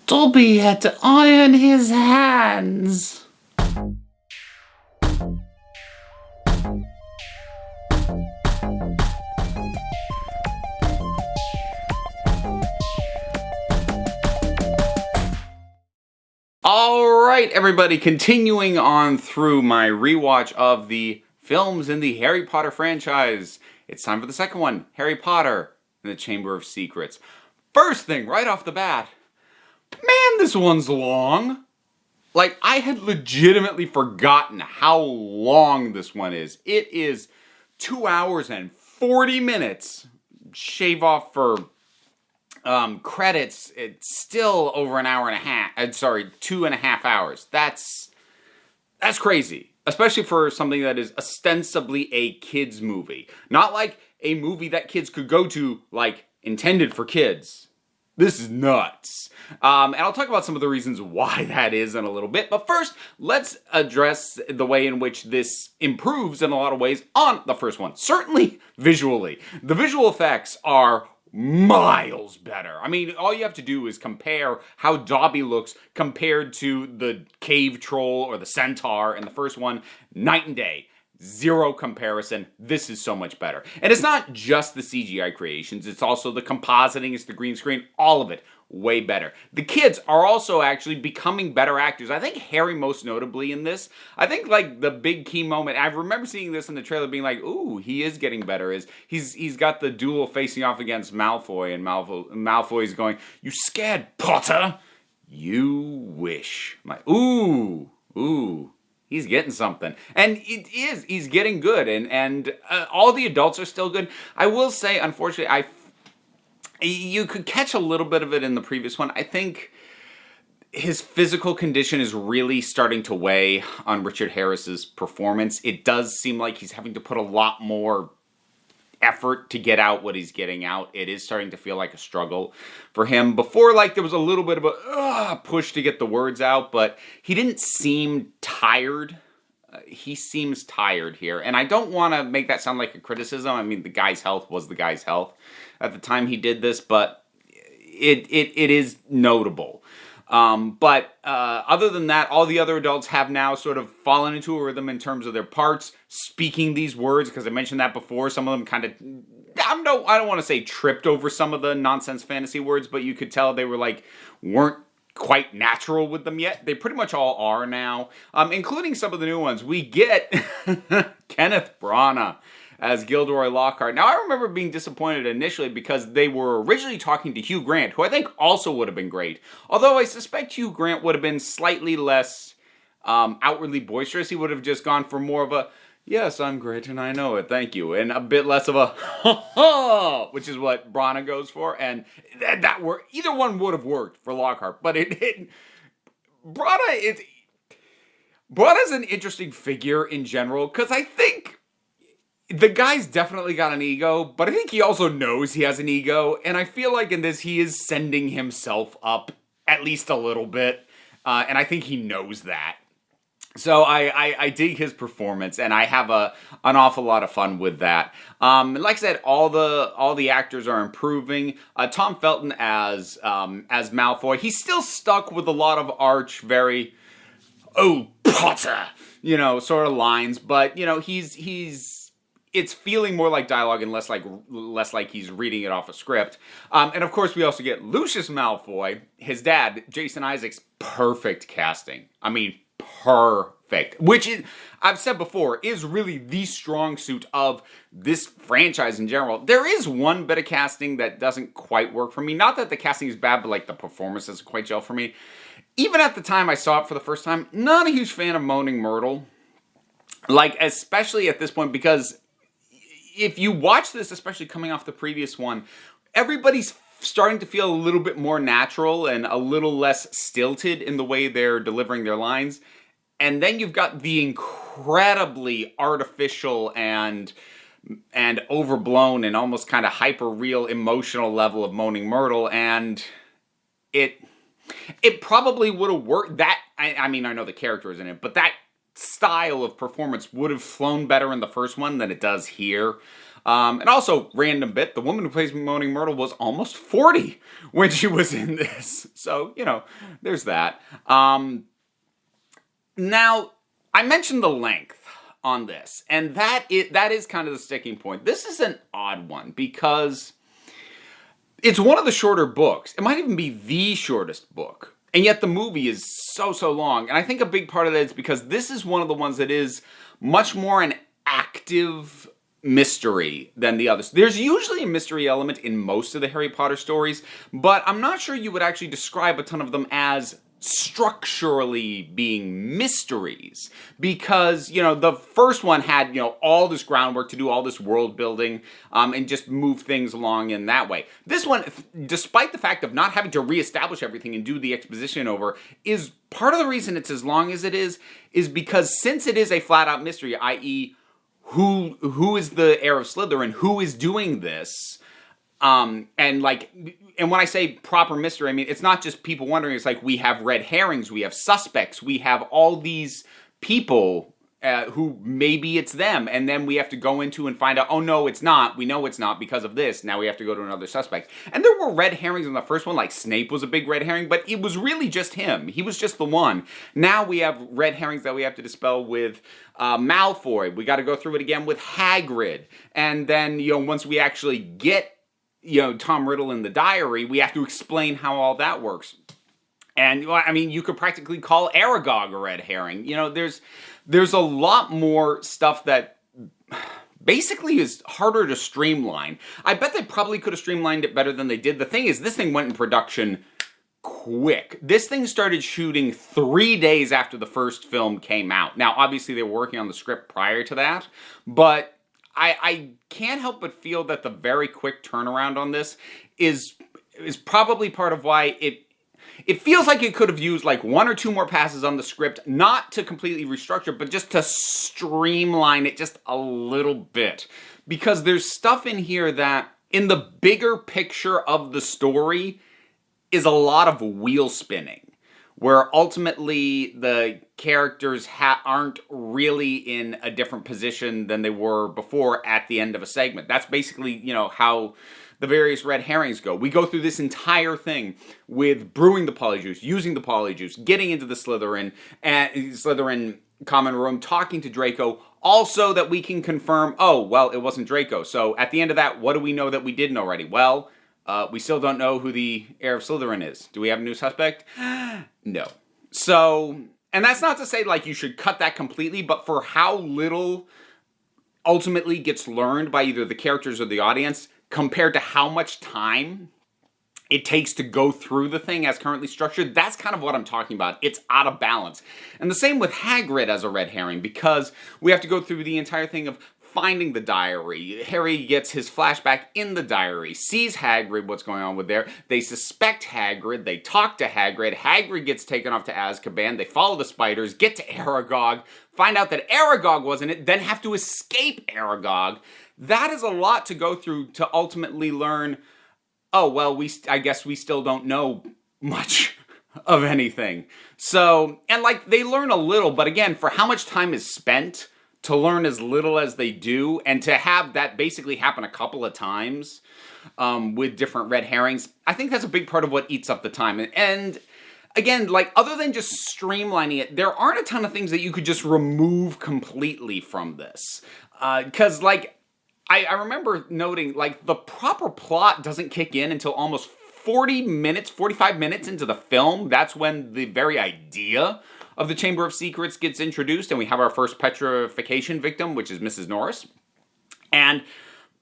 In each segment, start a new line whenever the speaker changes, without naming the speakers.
Dobby had to iron his hands. Alright, everybody, continuing on through my rewatch of the films in the Harry Potter franchise. It's time for the second one, Harry Potter and the Chamber of Secrets. First thing, right off the bat, man, this one's long. Like, I had legitimately forgotten how long this one is. It is 2 hours and 40 minutes. Shave off for credits, it's still over an hour and a half. 2.5 hours. That's crazy. Especially for something that is ostensibly a kid's movie. Not like a movie that kids could go to, like, intended for kids. This is nuts. And I'll talk about some of the reasons why that is in a little bit. But first, let's address the way in which this improves in a lot of ways on the first one. Certainly visually. The visual effects are miles better. I mean, all you have to do is compare how Dobby looks compared to the cave troll or the centaur in the first one. Night and day. Zero comparison. This is so much better. And it's not just the CGI creations, it's also the compositing, it's the green screen, all of it. Way better. The kids are also actually becoming better actors. I think Harry most notably in this. I think like the big key moment, I remember seeing this in the trailer being like, ooh, he is getting better, is he's got the duel facing off against Malfoy, and Malfoy's going, you scared, Potter? You wish. I'm like, ooh. He's getting something. And he's getting good, and all the adults are still good. I will say, unfortunately, you could catch a little bit of it in the previous one. I think his physical condition is really starting to weigh on Richard Harris's performance. It does seem like he's having to put a lot more effort to get out what he's getting out. It is starting to feel like a struggle for him. Before, like, there was a little bit of a push to get the words out, but he didn't seem tired. He seems tired here, and I don't want to make that sound like a criticism. I mean, the guy's health was the guy's health at the time he did this, but it is notable. But other than that, all the other adults have now sort of fallen into a rhythm in terms of their parts, speaking these words, because I mentioned that before. Some of them kind of, I don't want to say tripped over some of the nonsense fantasy words, but you could tell they were like, weren't quite natural with them yet. They pretty much all are now, including some of the new ones. We get Kenneth Branagh as Gilderoy Lockhart. Now, I remember being disappointed initially because they were originally talking to Hugh Grant, who I think also would have been great. Although I suspect Hugh Grant would have been slightly less outwardly boisterous. He would have just gone for more of a, yes, I'm great and I know it, thank you. And a bit less of a, ha ha, which is what Branagh goes for. And that worked. Either one would have worked for Lockhart. But Branagh is an interesting figure in general, because I think the guy's definitely got an ego, but I think he also knows he has an ego, and I feel like in this he is sending himself up at least a little bit, and I think he knows that. So I dig his performance, and I have an awful lot of fun with that. Like I said, all the actors are improving. Tom Felton as Malfoy, he's still stuck with a lot of arch, very, oh, Potter, sort of lines, but it's feeling more like dialogue and less like he's reading it off a script. And of course, we also get Lucius Malfoy, his dad, Jason Isaacs. Perfect casting. I mean, perfect. Which is, I've said before, is really the strong suit of this franchise in general. There is one bit of casting that doesn't quite work for me. Not that the casting is bad, but like the performance doesn't quite gel for me. Even at the time I saw it for the first time, not a huge fan of Moaning Myrtle. Like, especially at this point, because if you watch this, especially coming off the previous one, everybody's starting to feel a little bit more natural and a little less stilted in the way they're delivering their lines. And then you've got the incredibly artificial and overblown and almost kind of hyper-real emotional level of Moaning Myrtle, and it probably would have worked. I mean, I know the character is in it, but that style of performance would have flown better in the first one than it does here. And also, random bit, the woman who plays Moaning Myrtle was almost 40 when she was in this. So, there's that. Now, I mentioned the length on this, and that is kind of the sticking point. This is an odd one because it's one of the shorter books. It might even be the shortest book. And yet the movie is so long. And I think a big part of that is because this is one of the ones that is much more an active mystery than the others. There's usually a mystery element in most of the Harry Potter stories, but I'm not sure you would actually describe a ton of them as structurally being mysteries, because the first one had all this groundwork to do, all this world building, and just move things along in that way. This one, despite the fact of not having to reestablish everything and do the exposition over, is part of the reason it's as long as it is because since it is a flat out mystery, i.e. who is the heir of Slytherin, who is doing this, and when I say proper mystery, I mean, it's not just people wondering. It's like we have red herrings, we have suspects, we have all these people who maybe it's them, and then we have to go into and find out, oh no, it's not. We know it's not because of this. Now we have to go to another suspect. And there were red herrings in the first one, like Snape was a big red herring, but it was really just him. He was just the one. Now we have red herrings that we have to dispel with Malfoy. We got to go through it again with Hagrid. And then, once we actually get Tom Riddle in the diary, we have to explain how all that works. And, I mean, you could practically call Aragog a red herring. There's a lot more stuff that basically is harder to streamline. I bet they probably could have streamlined it better than they did. The thing is, this thing went in production quick. This thing started shooting 3 days after the first film came out. Now, obviously, they were working on the script prior to that, but I can't help but feel that the very quick turnaround on this is probably part of why it feels like it could have used like 1 or 2 more passes on the script, not to completely restructure, but just to streamline it just a little bit. Because there's stuff in here that, in the bigger picture of the story, is a lot of wheel spinning, where ultimately the characters aren't really in a different position than they were before at the end of a segment. That's basically, how the various red herrings go. We go through this entire thing with brewing the polyjuice, using the polyjuice, getting into the Slytherin common room, talking to Draco, also that we can confirm, oh, well, it wasn't Draco. So at the end of that, what do we know that we didn't already? Well, we still don't know who the heir of Slytherin is. Do we have a new suspect? No. So, and that's not to say you should cut that completely, but for how little ultimately gets learned by either the characters or the audience, compared to how much time it takes to go through the thing as currently structured, that's kind of what I'm talking about. It's out of balance. And the same with Hagrid as a red herring, because we have to go through the entire thing of finding the diary. Harry gets his flashback in the diary, sees Hagrid, what's going on with there. They suspect Hagrid, they talk to Hagrid, Hagrid gets taken off to Azkaban, they follow the spiders, get to Aragog, find out that Aragog wasn't it, then have to escape Aragog. That is a lot to go through to ultimately learn, oh, well, I guess we still don't know much of anything. So, and they learn a little, but again, for how much time is spent to learn as little as they do, and to have that basically happen a couple of times with different red herrings, I think that's a big part of what eats up the time. And again, other than just streamlining it, there aren't a ton of things that you could just remove completely from this. Because, I remember noting, the proper plot doesn't kick in until almost 45 minutes into the film. That's when the very idea of the Chamber of Secrets gets introduced, and we have our first petrification victim, which is Mrs. Norris. And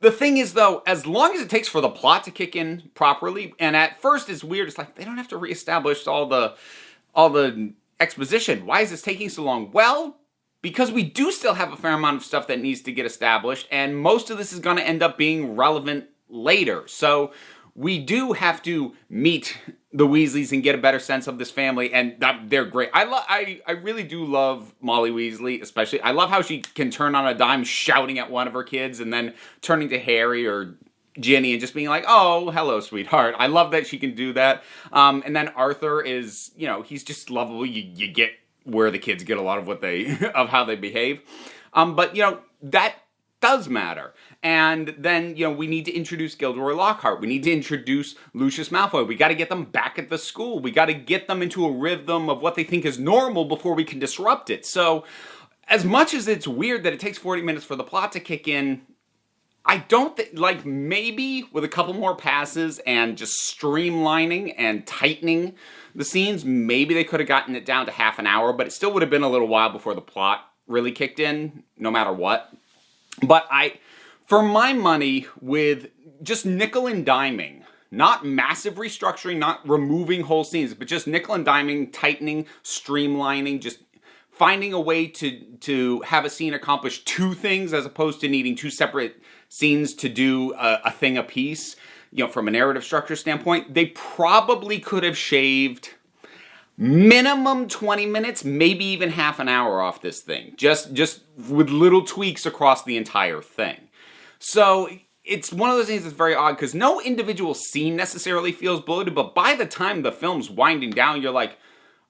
the thing is, though, as long as it takes for the plot to kick in properly, and at first it's weird, it's they don't have to reestablish all the exposition. Why is this taking so long? Well, because we do still have a fair amount of stuff that needs to get established, and most of this is going to end up being relevant later. So we do have to meet the Weasleys and get a better sense of this family, and they're great. I really do love Molly Weasley, especially. I love how she can turn on a dime shouting at one of her kids and then turning to Harry or Ginny and just being like, oh, hello, sweetheart. I love that she can do that. And then Arthur is, he's just lovable. You get where the kids get a lot of of how they behave. But, that does matter. And then, we need to introduce Gilderoy Lockhart. We need to introduce Lucius Malfoy. We got to get them back at the school. We got to get them into a rhythm of what they think is normal before we can disrupt it. So, as much as it's weird that it takes 40 minutes for the plot to kick in, I don't think, maybe with a couple more passes and just streamlining and tightening the scenes, maybe they could have gotten it down to half an hour, but it still would have been a little while before the plot really kicked in, no matter what. But for my money, with just nickel and diming, not massive restructuring, not removing whole scenes, but just nickel and diming, tightening, streamlining, just finding a way to have a scene accomplish two things as opposed to needing two separate scenes to do a thing apiece, from a narrative structure standpoint, they probably could have shaved minimum 20 minutes, maybe even half an hour off this thing, just with little tweaks across the entire thing. So it's one of those things that's very odd, because no individual scene necessarily feels bloated, but by the time the film's winding down, you're like,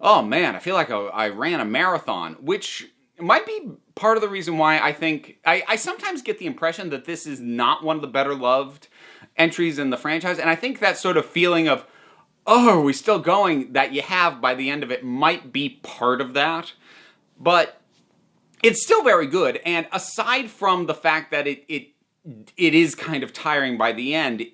oh man, I feel like I ran a marathon, which might be part of the reason why I think, I sometimes get the impression that this is not one of the better loved entries in the franchise, and I think that sort of feeling of, oh, are we still going, that you have by the end of it might be part of that. But it's still very good, and aside from the fact that it is kind of tiring by the end,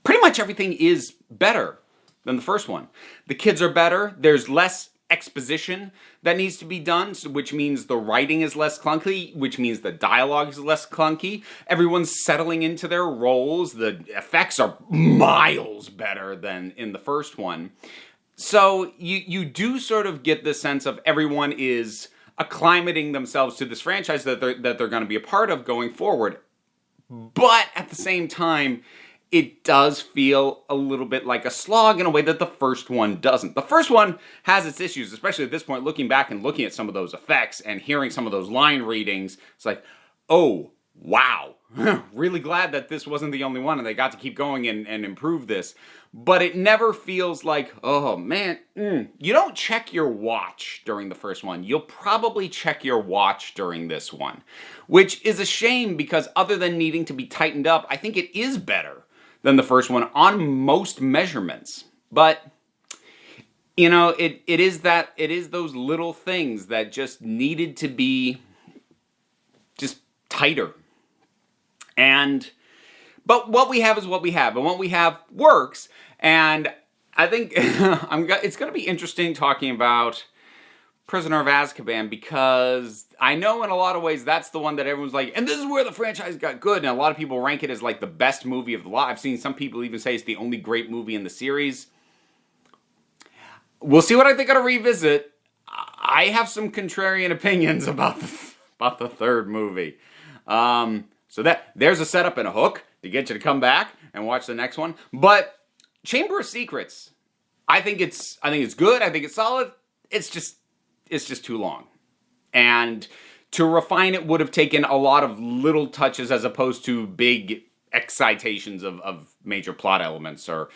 pretty much everything is better than the first one. The kids are better, there's less exposition that needs to be done, which means the writing is less clunky, which means the dialogue is less clunky. Everyone's settling into their roles. The effects are miles better than in the first one. So you do sort of get the sense of everyone is acclimating themselves to this franchise that they're going to be a part of going forward. But at the same time, it does feel a little bit like a slog in a way that the first one doesn't. The first one has its issues, especially at this point, looking back and looking at some of those effects and hearing some of those line readings. It's like, oh, wow. Really glad that this wasn't the only one and they got to keep going and improve this. But it never feels like, oh man, you don't check your watch during the first one. You'll probably check your watch during this one, which is a shame because other than needing to be tightened up, I think it is better than the first one on most measurements. But, it is those little things that just needed to be just tighter. But what we have is what we have, and what we have works. And I think it's going to be interesting talking about Prisoner of Azkaban, because I know in a lot of ways that's the one that everyone's like, and this is where the franchise got good, and a lot of people rank it as like the best movie of the lot. I've seen some people even say it's the only great movie in the series. We'll see what I think on a revisit. I have some contrarian opinions about the third movie. So there's a setup and a hook to get you to come back and watch the next one. But Chamber of Secrets, I think it's good. I think it's solid. It's just too long. And to refine it would have taken a lot of little touches as opposed to big excitations of major plot elements or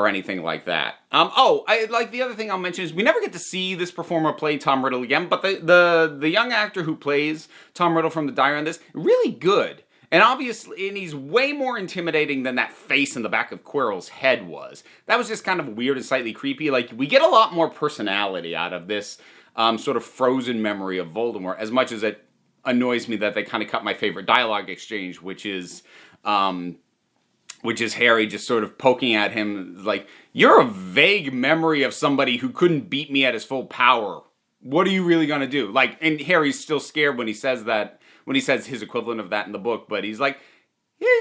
anything like that. The other thing I'll mention is we never get to see this performer play Tom Riddle again, but the young actor who plays Tom Riddle from The Diary on this, really good. And obviously, he's way more intimidating than that face in the back of Quirrell's head was. That was just kind of weird and slightly creepy. Like, we get a lot more personality out of this sort of frozen memory of Voldemort, as much as it annoys me that they kind of cut my favorite dialogue exchange, which is Harry just sort of poking at him like, you're a vague memory of somebody who couldn't beat me at his full power. What are you really going to do? Like, and Harry's still scared when he says that, when he says his equivalent of that in the book, but he's like,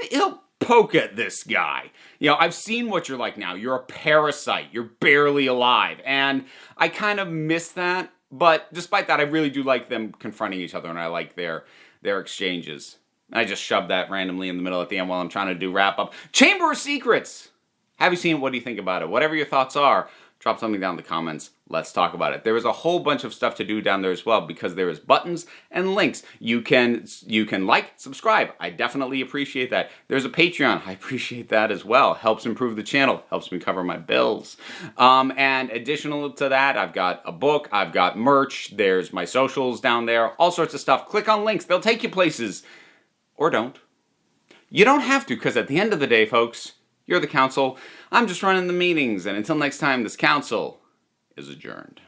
he'll poke at this guy. I've seen what you're like now. You're a parasite. You're barely alive. And I kind of miss that. But despite that, I really do like them confronting each other, and I like their exchanges. I just shoved that randomly in the middle at the end while I'm trying to do wrap up. Chamber of Secrets! Have you seen it? What do you think about it? Whatever your thoughts are, drop something down in the comments. Let's talk about it. There is a whole bunch of stuff to do down there as well, because there is buttons and links. You can like, subscribe. I definitely appreciate that. There's a Patreon. I appreciate that as well. Helps improve the channel. Helps me cover my bills. And additional to that, I've got a book. I've got merch. There's my socials down there. All sorts of stuff. Click on links. They'll take you places. Or don't. You don't have to, because at the end of the day, folks, you're the council. I'm just running the meetings, and until next time, this council is adjourned.